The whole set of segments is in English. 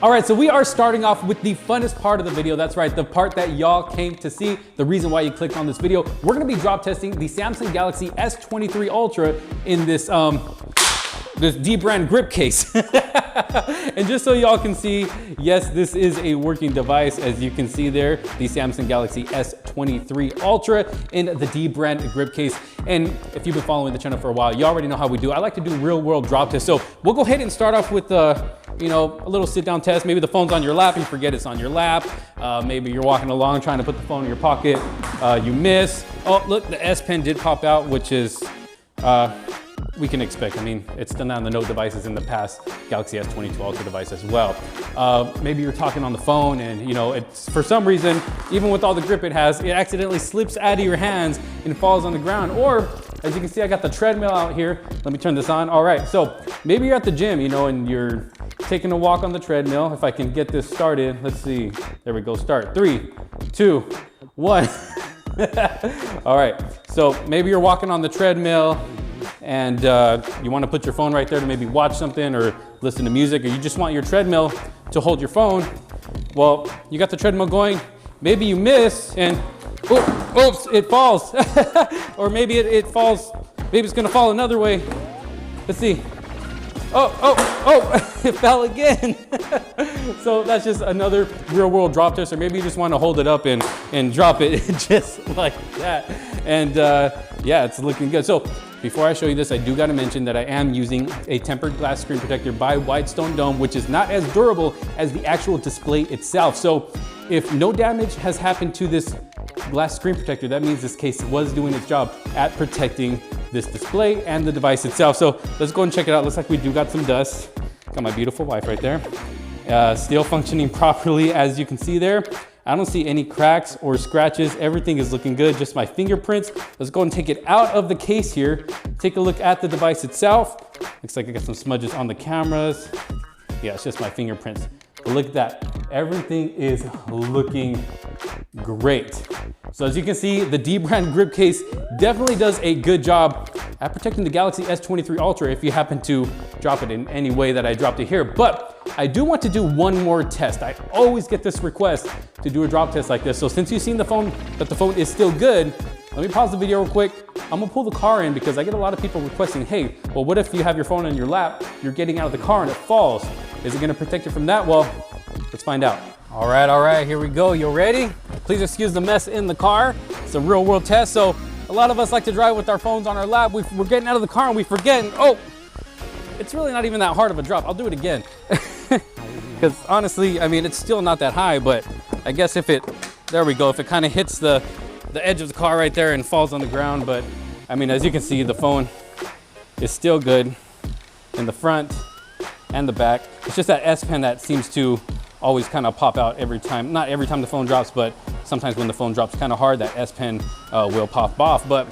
All right, so we are starting off with the funnest part of the video. That's right, the part that y'all came to see, the reason why you clicked on this video. We're gonna be drop testing the Samsung Galaxy S23 Ultra in this this DBRAND grip case. And just so y'all can see, yes, this is a working device. As you can see there, the Samsung Galaxy S23 Ultra in the DBRAND grip case. And if you've been following the channel for a while, you already know how we do. I like to do real world drop tests. So we'll go ahead and start off with you know, a little sit down test. Maybe the phone's on your lap, you forget it's on your lap. Maybe you're walking along trying to put the phone in your pocket, you miss. Oh, look, the S Pen did pop out, which is, we can expect. I mean, it's done on the Note devices in the past, Galaxy S22 Ultra device as well. Maybe you're talking on the phone and you know, it's for some reason, even with all the grip it has, it accidentally slips out of your hands and falls on the ground. Or as you can see, I got the treadmill out here. Let me turn this on. All right, so maybe you're at the gym, you know, and you're taking a walk on the treadmill. If I can get this started, let's see. There we go, start. 3, 2, 1. All right, so maybe you're walking on the treadmill and you want to put your phone right there to maybe watch something or listen to music, or you just want your treadmill to hold your phone. Well, you got the treadmill going, maybe you miss and oops, it falls. Or maybe it falls, maybe it's gonna fall another way. Let's see. Oh, it fell again. So that's just another real world drop test, or maybe you just want to hold it up and drop it just like that. And yeah, it's looking good. So before I show you this, I do got to mention that I am using a tempered glass screen protector by Whitestone Dome, which is not as durable as the actual display itself. So if no damage has happened to this glass screen protector, that means this case was doing its job at protecting this display and the device itself. So let's go and check it out. Looks like we do got some dust. Got my beautiful wife right there. Still functioning properly, as you can see there. I don't see any cracks or scratches. Everything is looking good, just my fingerprints. Let's go and take it out of the case here. Take a look at the device itself. Looks like I got some smudges on the cameras. Yeah, it's just my fingerprints. But look at that. Everything is looking great. So as you can see, the DBRAND grip case definitely does a good job at protecting the Galaxy S23 Ultra if you happen to drop it in any way that I dropped it here. But I do want to do one more test. I always get this request to do a drop test like this. So since you've seen that the phone is still good, let me pause the video real quick. I'm gonna pull the car in because I get a lot of people requesting, hey, well, what if you have your phone on your lap, you're getting out of the car and it falls? Is it gonna protect it from that? Well, let's find out. All right, here we go. You ready? Please excuse the mess in the car. It's a real world test. So a lot of us like to drive with our phones on our lap. We're getting out of the car and we forget, and oh, it's really not even that hard of a drop. I'll do it again. Because honestly, I mean, it's still not that high, but I guess if it, there we go, if it kind of hits the edge of the car right there and falls on the ground. But I mean, as you can see, the phone is still good in the front and the back. It's just that S Pen that seems to always kind of pop out every time. Not every time the phone drops, but sometimes when the phone drops kind of hard, that S Pen will pop off. But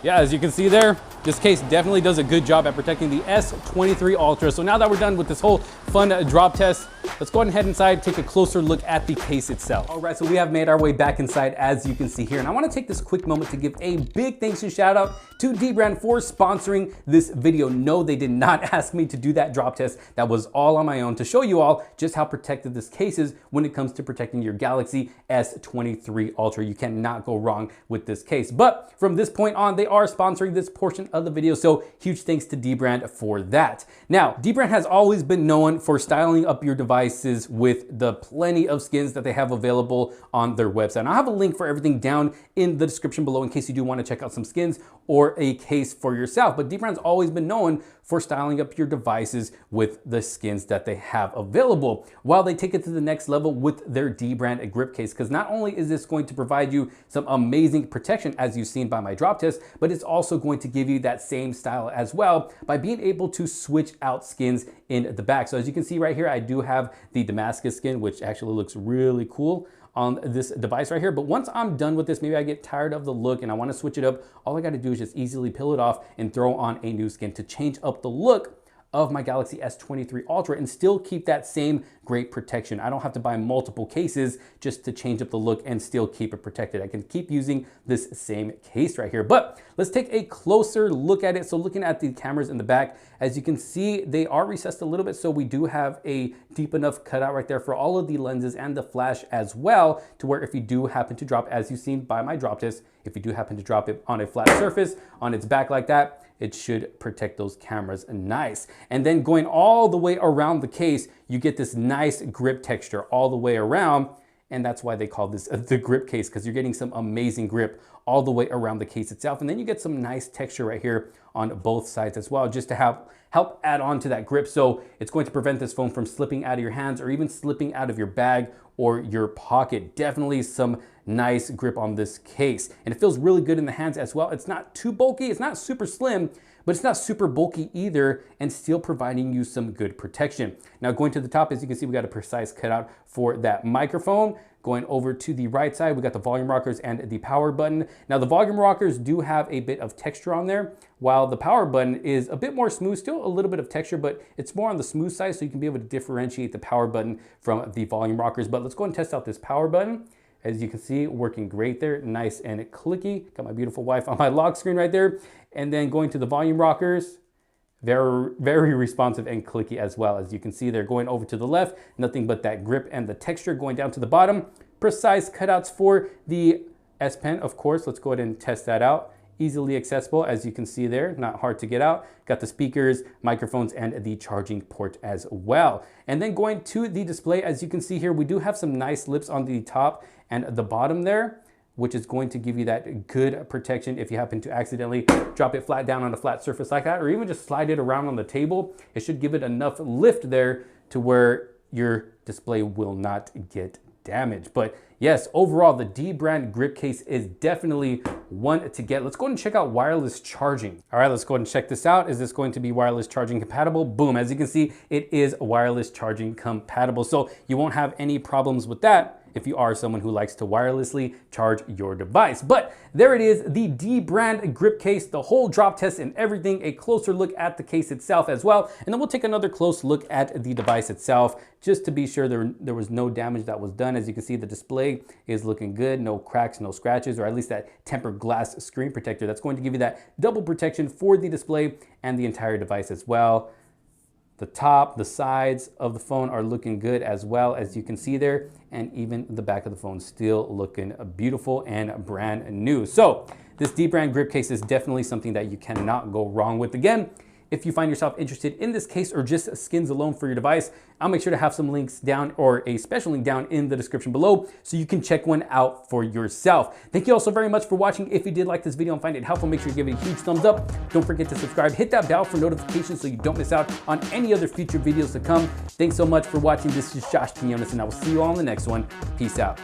yeah, as you can see there, this case definitely does a good job at protecting the S23 Ultra. So now that we're done with this whole fun drop test, let's go ahead and head inside, take a closer look at the case itself. All right, so we have made our way back inside, as you can see here. And I want to take this quick moment to give a big thanks and shout out to DBRAND for sponsoring this video. No, they did not ask me to do that drop test. That was all on my own to show you all just how protected this case is when it comes to protecting your Galaxy S23 Ultra. You cannot go wrong with this case. But from this point on, they are sponsoring this portion of the video. So huge thanks to DBRAND for that. Now, DBRAND has always been known for styling up your devices with the plenty of skins that they have available on their website. And I'll have a link for everything down in the description below in case you do want to check out some skins or a case for yourself. But DBRAND's always been known for styling up your devices with the skins that they have available, while they take it to the next level with their DBRAND grip case. Because not only is this going to provide you some amazing protection, as you've seen by my drop test, but it's also going to give you that same style as well by being able to switch out skins in the back. So as you can see right here, I do have the Damascus skin, which actually looks really cool on this device right here. But once I'm done with this, maybe I get tired of the look and I want to switch it up, all I got to do is just easily peel it off and throw on a new skin to change up the look of my Galaxy S23 Ultra and still keep that same great protection. I don't have to buy multiple cases just to change up the look and still keep it protected. I can keep using this same case right here. But let's take a closer look at it. So looking at the cameras in the back, as you can see, they are recessed a little bit. So we do have a deep enough cutout right there for all of the lenses and the flash as well, to where if you do happen to drop, as you've seen by my drop test, if you do happen to drop it on a flat surface, on its back like that, it should protect those cameras nice. And then going all the way around the case, you get this nice grip texture all the way around. And that's why they call this the grip case, because you're getting some amazing grip all the way around the case itself. And then you get some nice texture right here on both sides as well, just to help add on to that grip. So it's going to prevent this phone from slipping out of your hands or even slipping out of your bag or your pocket. Definitely some nice grip on this case. And it feels really good in the hands as well. It's not too bulky, it's not super slim, but it's not super bulky either, and still providing you some good protection. Now going to the top, as you can see, we got a precise cutout for that microphone. Going over to the right side, we got the volume rockers and the power button. Now the volume rockers do have a bit of texture on there, while the power button is a bit more smooth, still a little bit of texture, but it's more on the smooth side, so you can be able to differentiate the power button from the volume rockers. But let's go and test out this power button. As you can see, working great there, nice and clicky. Got my beautiful wife on my lock screen right there. And then going to the volume rockers, very responsive and clicky as well. As you can see, they're going over to the left, nothing but that grip and the texture. Going down to the bottom, precise cutouts for the S Pen, of course. Let's go ahead and test that out. Easily accessible, as you can see there, not hard to get out. Got the speakers, microphones, and the charging port as well. And then going to the display, as you can see here, we do have some nice lips on the top and the bottom there, which is going to give you that good protection if you happen to accidentally drop it flat down on a flat surface like that, or even just slide it around on the table. It should give it enough lift there to where your display will not get damaged. But yes, overall, the DBRAND grip case is definitely one to get. Let's go ahead and check out wireless charging. All right, let's go ahead and check this out. Is this going to be wireless charging compatible? Boom, as you can see, it is wireless charging compatible. So you won't have any problems with that if you are someone who likes to wirelessly charge your device. But there it is, the DBRAND grip case, the whole drop test and everything, a closer look at the case itself as well. And then we'll take another close look at the device itself, just to be sure there was no damage that was done. As you can see, the display is looking good, no cracks, no scratches, or at least that tempered glass screen protector. That's going to give you that double protection for the display and the entire device as well. The top, the sides of the phone are looking good as well, as you can see there, and even the back of the phone still looking beautiful and brand new. So this DBRAND grip case is definitely something that you cannot go wrong with. Again, if you find yourself interested in this case or just skins alone for your device, I'll make sure to have some links down, or a special link down in the description below, so you can check one out for yourself. Thank you all so very much for watching. If you did like this video and find it helpful, make sure you give it a huge thumbs up. Don't forget to subscribe, hit that bell for notifications so you don't miss out on any other future videos to come. Thanks so much for watching. This is Josh Quinones, and I will see you all in the next one. Peace out.